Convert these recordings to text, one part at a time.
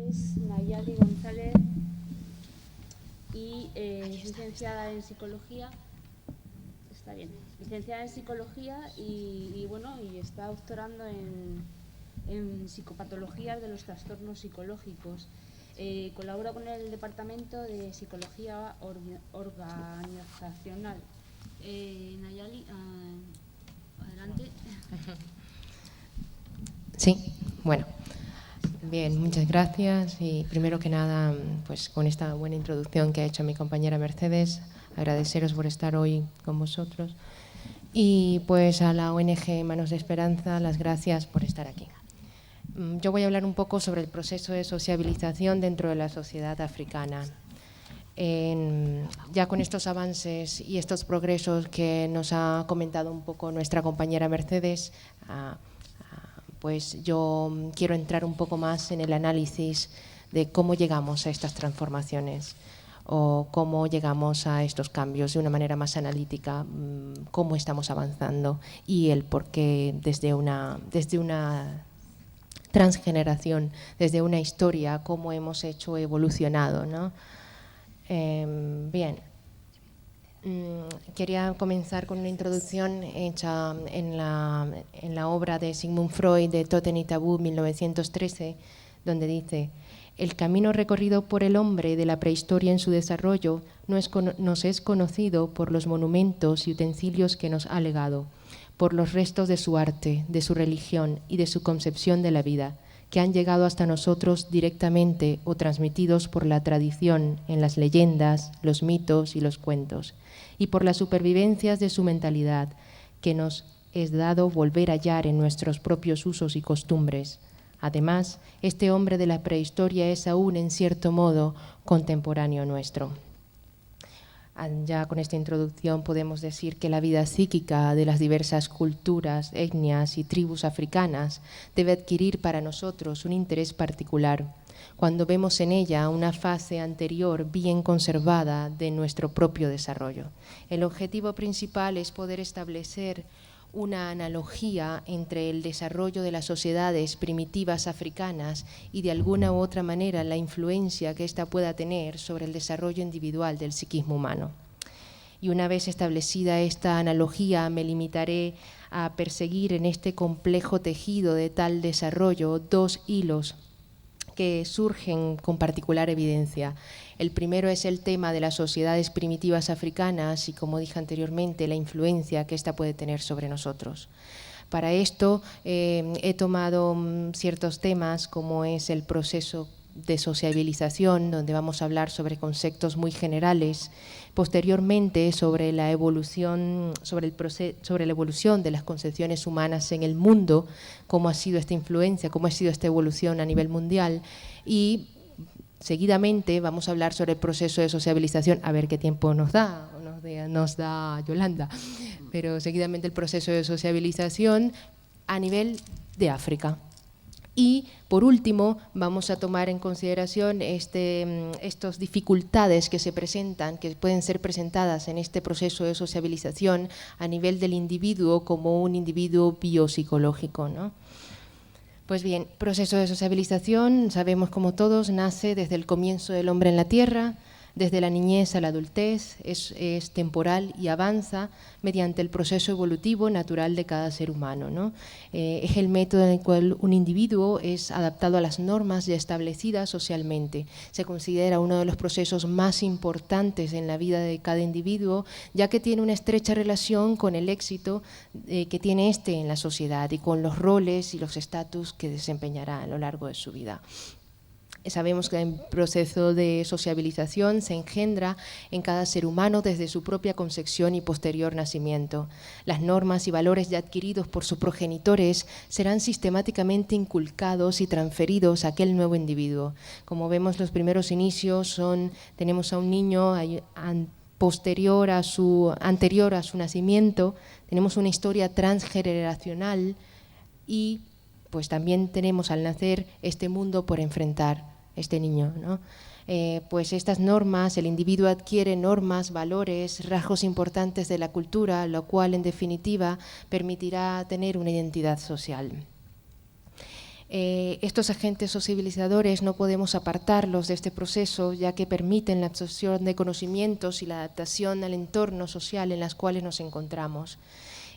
es Nayali González y es licenciada en Psicología. Está bien, licenciada en Psicología y está doctorando en psicopatologías de los trastornos psicológicos. Colabora con el Departamento de Psicología Organizacional. Nayali, adelante. Sí, bueno, bien, muchas gracias y primero que nada, pues con esta buena introducción que ha hecho mi compañera Mercedes, agradeceros por estar hoy con vosotros y pues a la ONG Manos de Esperanza las gracias por estar aquí. Yo voy a hablar un poco sobre el proceso de sociabilización dentro de la sociedad africana. Ya con estos avances y estos progresos que nos ha comentado un poco nuestra compañera Mercedes, pues yo quiero entrar un poco más en el análisis de cómo llegamos a estas transformaciones o cómo llegamos a estos cambios de una manera más analítica, cómo estamos avanzando y el por qué desde una transgeneración, desde una historia, cómo hemos hecho evolucionado, ¿no? Bien. Quería comenzar con una introducción hecha en la obra de Sigmund Freud de Totem y Tabú, 1913, donde dice: el camino recorrido por el hombre de la prehistoria en su desarrollo nos es conocido por los monumentos y utensilios que nos ha legado, por los restos de su arte, de su religión y de su concepción de la vida, que han llegado hasta nosotros directamente o transmitidos por la tradición en las leyendas, los mitos y los cuentos, y por las supervivencias de su mentalidad, que nos es dado volver a hallar en nuestros propios usos y costumbres. Además, este hombre de la prehistoria es aún, en cierto modo, contemporáneo nuestro. Ya con esta introducción podemos decir que la vida psíquica de las diversas culturas, etnias y tribus africanas debe adquirir para nosotros un interés particular cuando vemos en ella una fase anterior bien conservada de nuestro propio desarrollo. El objetivo principal es poder establecer una analogía entre el desarrollo de las sociedades primitivas africanas y de alguna u otra manera la influencia que ésta pueda tener sobre el desarrollo individual del psiquismo humano. Y una vez establecida esta analogía, me limitaré a perseguir en este complejo tejido de tal desarrollo dos hilos que surgen con particular evidencia. El primero es el tema de las sociedades primitivas africanas y, como dije anteriormente, la influencia que ésta puede tener sobre nosotros. Para esto he tomado ciertos temas como es el proceso de sociabilización, donde vamos a hablar sobre conceptos muy generales, posteriormente sobre la evolución, sobre la evolución de las concepciones humanas en el mundo, cómo ha sido esta influencia, cómo ha sido esta evolución a nivel mundial, y seguidamente vamos a hablar sobre el proceso de sociabilización, a ver qué tiempo nos da Yolanda, pero seguidamente el proceso de sociabilización a nivel de África. Y, por último, vamos a tomar en consideración estas dificultades que se presentan, que pueden ser presentadas en este proceso de sociabilización a nivel del individuo como un individuo biopsicológico, ¿no? Pues bien, proceso de sociabilización, sabemos como todos, nace desde el comienzo del hombre en la Tierra, desde la niñez a la adultez, es temporal y avanza mediante el proceso evolutivo natural de cada ser humano, ¿no? Es el método en el cual un individuo es adaptado a las normas ya establecidas socialmente. Se considera uno de los procesos más importantes en la vida de cada individuo, ya que tiene una estrecha relación con el éxito que tiene en la sociedad y con los roles y los estatus que desempeñará a lo largo de su vida. Sabemos que el proceso de sociabilización se engendra en cada ser humano desde su propia concepción y posterior nacimiento. Las normas y valores ya adquiridos por sus progenitores serán sistemáticamente inculcados y transferidos a aquel nuevo individuo. Como vemos, los primeros inicios tenemos a un niño anterior a su nacimiento, tenemos una historia transgeneracional y pues también tenemos al nacer este mundo por enfrentar. Este niño, ¿no? Pues estas normas, el individuo adquiere normas, valores, rasgos importantes de la cultura, lo cual en definitiva permitirá tener una identidad social. Estos agentes sociabilizadores no podemos apartarlos de este proceso, ya que permiten la absorción de conocimientos y la adaptación al entorno social en los cuales nos encontramos.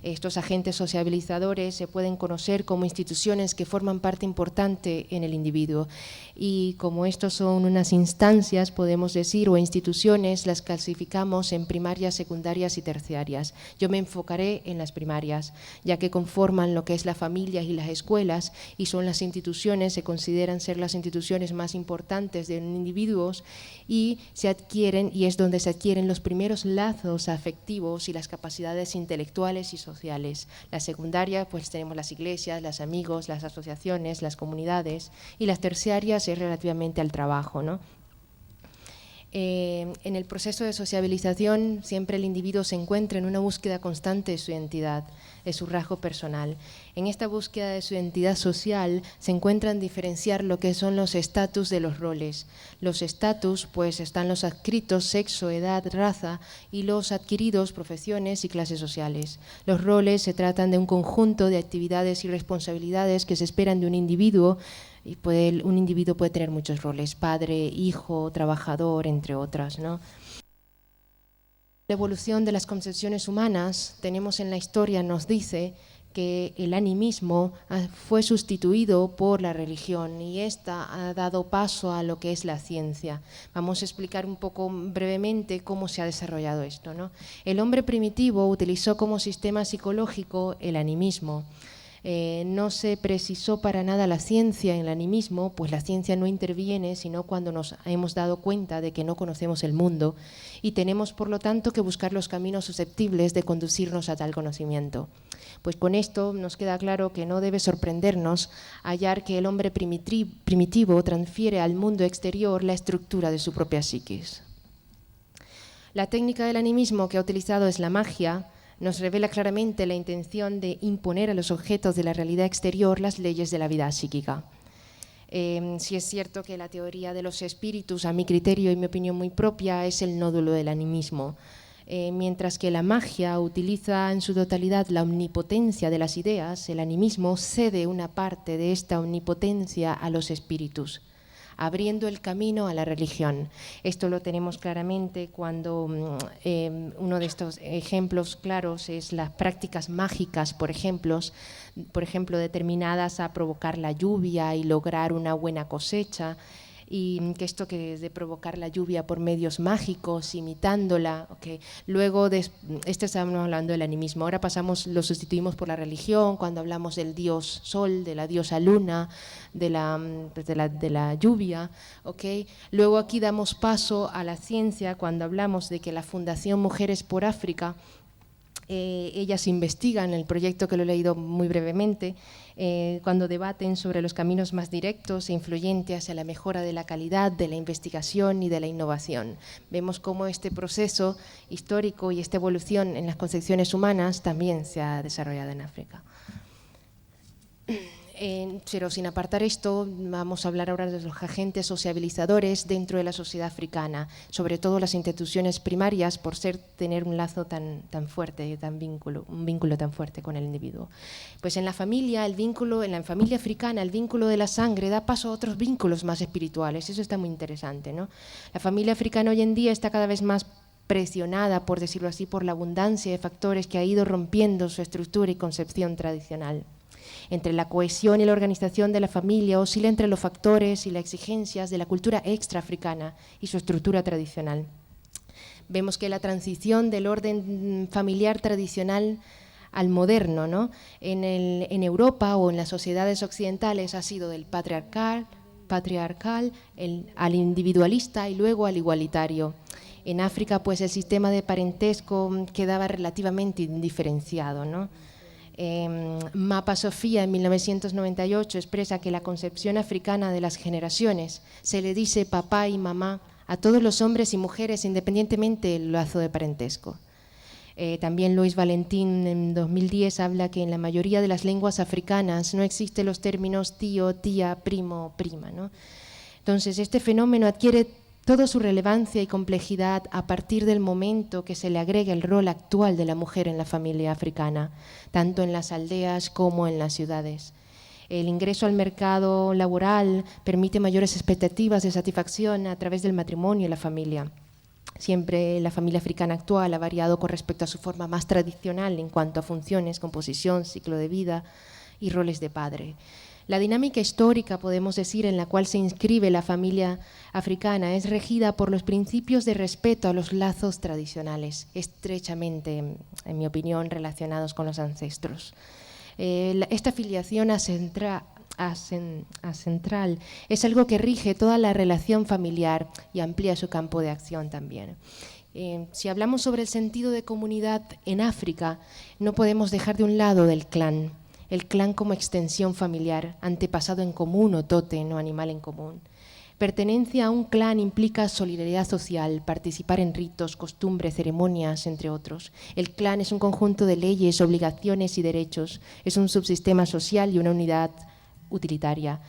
Estos agentes sociabilizadores se pueden conocer como instituciones que forman parte importante en el individuo, y como estos son unas instancias, podemos decir, o instituciones, las clasificamos en primarias, secundarias y terciarias. Yo me enfocaré en las primarias, ya que conforman lo que es la familia y las escuelas, y son las instituciones, se consideran ser las instituciones más importantes de individuos, y se adquieren, y es donde se adquieren los primeros lazos afectivos y las capacidades intelectuales y sociales. La secundaria, pues tenemos las iglesias, los amigos, las asociaciones, las comunidades, y las terciarias es relativamente al trabajo, ¿no? En el proceso de sociabilización siempre el individuo se encuentra en una búsqueda constante de su identidad, de su rasgo personal. En esta búsqueda de su identidad social se encuentra en diferenciar lo que son los estatus de los roles. Los estatus, pues están los adscritos, sexo, edad, raza, y los adquiridos, profesiones y clases sociales. Los roles se tratan de un conjunto de actividades y responsabilidades que se esperan de un individuo. Y un individuo puede tener muchos roles: padre, hijo, trabajador, entre otras, ¿no? La evolución de las concepciones humanas, tenemos en la historia, nos dice que el animismo fue sustituido por la religión, y esta ha dado paso a lo que es la ciencia. Vamos a explicar un poco brevemente cómo se ha desarrollado esto, ¿no? El hombre primitivo utilizó como sistema psicológico el animismo. No se precisó para nada la ciencia en el animismo, pues la ciencia no interviene sino cuando nos hemos dado cuenta de que no conocemos el mundo, y tenemos por lo tanto que buscar los caminos susceptibles de conducirnos a tal conocimiento. Pues con esto nos queda claro que no debe sorprendernos hallar que el hombre primitivo transfiere al mundo exterior la estructura de su propia psiquis. La técnica del animismo que ha utilizado es la magia. Nos revela claramente la intención de imponer a los objetos de la realidad exterior las leyes de la vida psíquica. Sí es cierto que la teoría de los espíritus, a mi criterio y mi opinión muy propia, es el nódulo del animismo, mientras que la magia utiliza en su totalidad la omnipotencia de las ideas. El animismo cede una parte de esta omnipotencia a los espíritus, abriendo el camino a la religión. Esto lo tenemos claramente cuando uno de estos ejemplos claros es las prácticas mágicas, por ejemplo, determinadas a provocar la lluvia y lograr una buena cosecha. Y que esto que es de provocar la lluvia por medios mágicos, imitándola, okay. Luego, estamos hablando del animismo, ahora lo sustituimos por la religión cuando hablamos del dios sol, de la diosa luna, de la lluvia, okay. Luego aquí damos paso a la ciencia cuando hablamos de que la Fundación Mujeres por África, ellas investigan, el proyecto que lo he leído muy brevemente, cuando debaten sobre los caminos más directos e influyentes hacia la mejora de la calidad de la investigación y de la innovación. Vemos cómo este proceso histórico y esta evolución en las concepciones humanas también se ha desarrollado en África. Pero sin apartar esto, vamos a hablar ahora de los agentes sociabilizadores dentro de la sociedad africana, sobre todo las instituciones primarias, por tener un lazo tan fuerte, un vínculo tan fuerte con el individuo. Pues en la familia africana, el vínculo de la sangre da paso a otros vínculos más espirituales. Eso está muy interesante, ¿no? La familia africana hoy en día está cada vez más presionada, por decirlo así, por la abundancia de factores que ha ido rompiendo su estructura y concepción tradicional. Entre la cohesión y la organización de la familia oscila entre los factores y las exigencias de la cultura extraafricana y su estructura tradicional. Vemos que la transición del orden familiar tradicional al moderno, ¿no? En Europa o en las sociedades occidentales ha sido del patriarcal al individualista y luego al igualitario. En África, pues el sistema de parentesco quedaba relativamente indiferenciado, ¿no? Mapa Sofía en 1998 expresa que la concepción africana de las generaciones se le dice papá y mamá a todos los hombres y mujeres independientemente del lazo de parentesco. También Luis Valentín en 2010 habla que en la mayoría de las lenguas africanas no existen los términos tío, tía, primo, prima, ¿no? Entonces este fenómeno adquiere toda su relevancia y complejidad a partir del momento que se le agrega el rol actual de la mujer en la familia africana, tanto en las aldeas como en las ciudades. El ingreso al mercado laboral permite mayores expectativas de satisfacción a través del matrimonio y la familia. Siempre la familia africana actual ha variado con respecto a su forma más tradicional en cuanto a funciones, composición, ciclo de vida y roles de padre. La dinámica histórica, podemos decir, en la cual se inscribe la familia africana es regida por los principios de respeto a los lazos tradicionales, estrechamente, en mi opinión, relacionados con los ancestros. Esta filiación central es algo que rige toda la relación familiar y amplía su campo de acción también. Si hablamos sobre el sentido de comunidad en África, no podemos dejar de un lado del clan. El clan como extensión familiar, antepasado en común o tótem o animal en común. Pertenencia a un clan implica solidaridad social, participar en ritos, costumbres, ceremonias, entre otros. El clan es un conjunto de leyes, obligaciones y derechos. Es un subsistema social y una unidad utilitaria.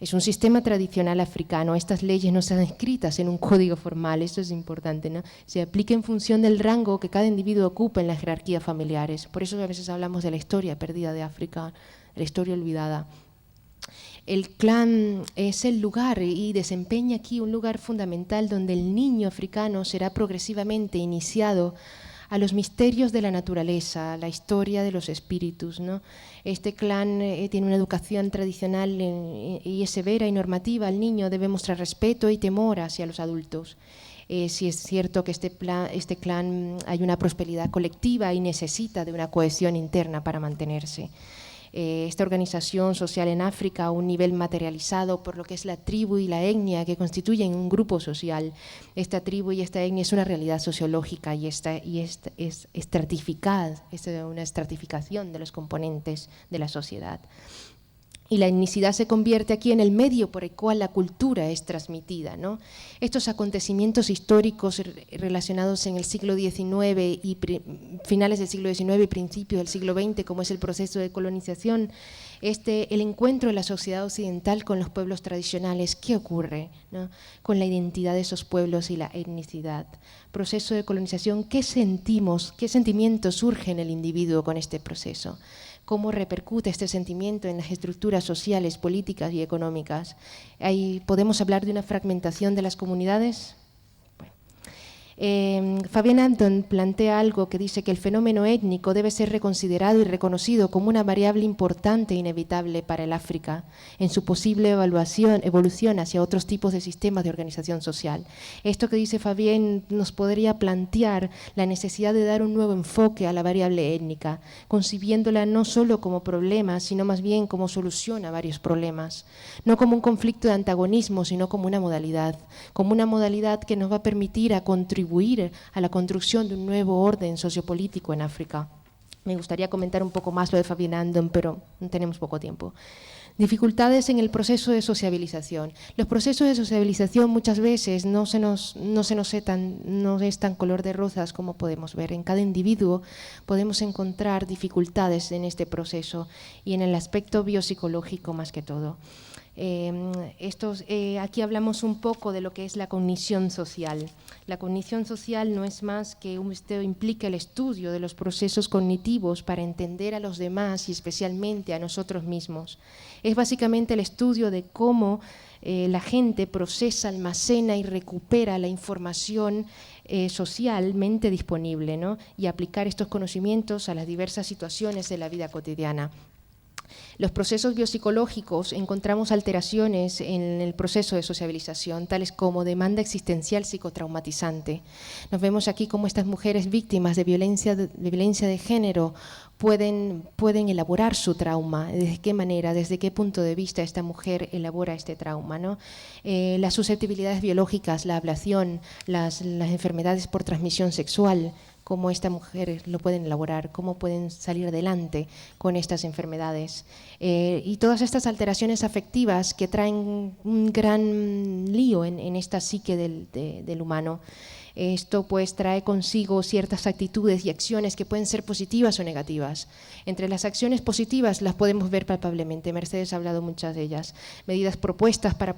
Es un sistema tradicional africano. Estas leyes no están escritas en un código formal, esto es importante, ¿no? Se aplica en función del rango que cada individuo ocupa en las jerarquías familiares. Por eso a veces hablamos de la historia perdida de África, la historia olvidada. El clan es el lugar y desempeña aquí un lugar fundamental donde el niño africano será progresivamente iniciado a los misterios de la naturaleza, la historia de los espíritus, ¿no? Este clan tiene una educación tradicional y es severa y normativa. El niño debe mostrar respeto y temor hacia los adultos. Si es cierto que este clan hay una prosperidad colectiva y necesita de una cohesión interna para mantenerse. Esta organización social en África a un nivel materializado por lo que es la tribu y la etnia que constituyen un grupo social. Esta tribu y esta etnia es una realidad sociológica y es estratificada, es una estratificación de los componentes de la sociedad. Y la etnicidad se convierte aquí en el medio por el cual la cultura es transmitida, ¿no? Estos acontecimientos históricos relacionados en el siglo XIX y finales del siglo XIX y principios del siglo XX, como es el proceso de colonización, el encuentro de la sociedad occidental con los pueblos tradicionales, ¿qué ocurre, ¿no? Con la identidad de esos pueblos y la etnicidad? Proceso de colonización, ¿qué sentimos, qué sentimientos surge en el individuo con este proceso? ¿Cómo repercute este sentimiento en las estructuras sociales, políticas y económicas? ¿Podemos hablar de una fragmentación de las comunidades? Fabian Anton plantea algo que dice que el fenómeno étnico debe ser reconsiderado y reconocido como una variable importante e inevitable para el África en su posible evolución hacia otros tipos de sistemas de organización social. Esto que dice Fabian nos podría plantear la necesidad de dar un nuevo enfoque a la variable étnica, concibiéndola no solo como problema, sino más bien como solución a varios problemas, no como un conflicto de antagonismo, sino como una modalidad que nos va a permitir a contribuir a la construcción de un nuevo orden sociopolítico en África. Me gustaría comentar un poco más lo de Fabian Anton, pero tenemos poco tiempo. Dificultades en el proceso de sociabilización. Los procesos de sociabilización muchas veces no es tan color de rosas como podemos ver. En cada individuo podemos encontrar dificultades en este proceso y en el aspecto biopsicológico más que todo. Aquí hablamos un poco de lo que es la cognición social. La cognición social no es más que esto implica el estudio de los procesos cognitivos para entender a los demás y especialmente a nosotros mismos. Es básicamente el estudio de cómo la gente procesa, almacena y recupera la información socialmente disponible, ¿no? Y aplicar estos conocimientos a las diversas situaciones de la vida cotidiana. Los procesos biopsicológicos encontramos alteraciones en el proceso de sociabilización, tales como demanda existencial psicotraumatizante. Nos vemos aquí cómo estas mujeres víctimas de violencia de género pueden elaborar su trauma. ¿De qué manera, desde qué punto de vista esta mujer elabora este trauma, ¿no? Las susceptibilidades biológicas, la ablación, las enfermedades por transmisión sexual, cómo estas mujeres lo pueden elaborar, cómo pueden salir adelante con estas enfermedades. Y todas estas alteraciones afectivas que traen un gran lío en esta psique del humano. Esto pues trae consigo ciertas actitudes y acciones que pueden ser positivas o negativas. Entre las acciones positivas las podemos ver palpablemente, Mercedes ha hablado muchas de ellas. Medidas propuestas para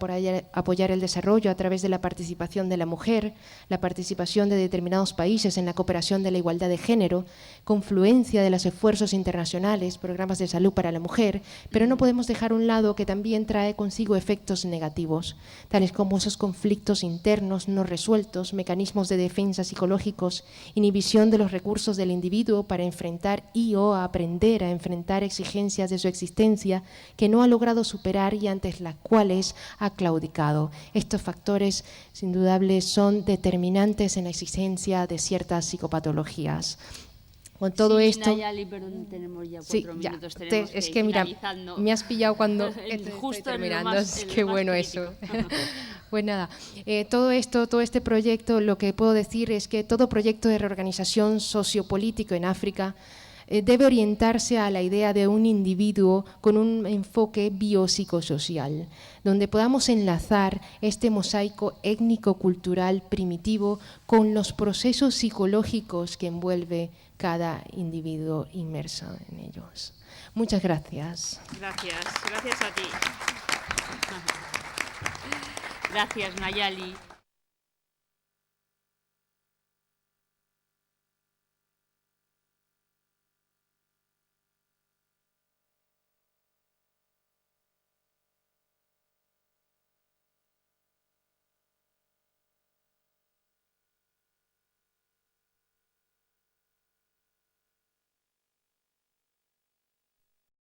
apoyar el desarrollo a través de la participación de la mujer, la participación de determinados países en la cooperación de la igualdad de género, confluencia de los esfuerzos internacionales, programas de salud para la mujer, pero no podemos dejar a un lado que también trae consigo efectos negativos, tales como esos conflictos internos no resueltos, mecanismos de defensa psicológicos, inhibición de los recursos del individuo para enfrentar o aprender a enfrentar exigencias de su existencia que no ha logrado superar y ante las cuales ha claudicado. Estos factores, sin dudables, son determinantes en la existencia de ciertas psicopatologías. Con todo esto… Nayali, perdón, tenemos ya 4 minutos. Es que mira, me has pillado cuando justo estoy terminando, es qué bueno eso. Pues nada, todo este proyecto, lo que puedo decir es que todo proyecto de reorganización sociopolítico en África debe orientarse a la idea de un individuo con un enfoque biopsicosocial, donde podamos enlazar este mosaico étnico-cultural primitivo con los procesos psicológicos que envuelve cada individuo inmerso en ellos. Muchas gracias. Gracias a ti. Gracias, Nayali.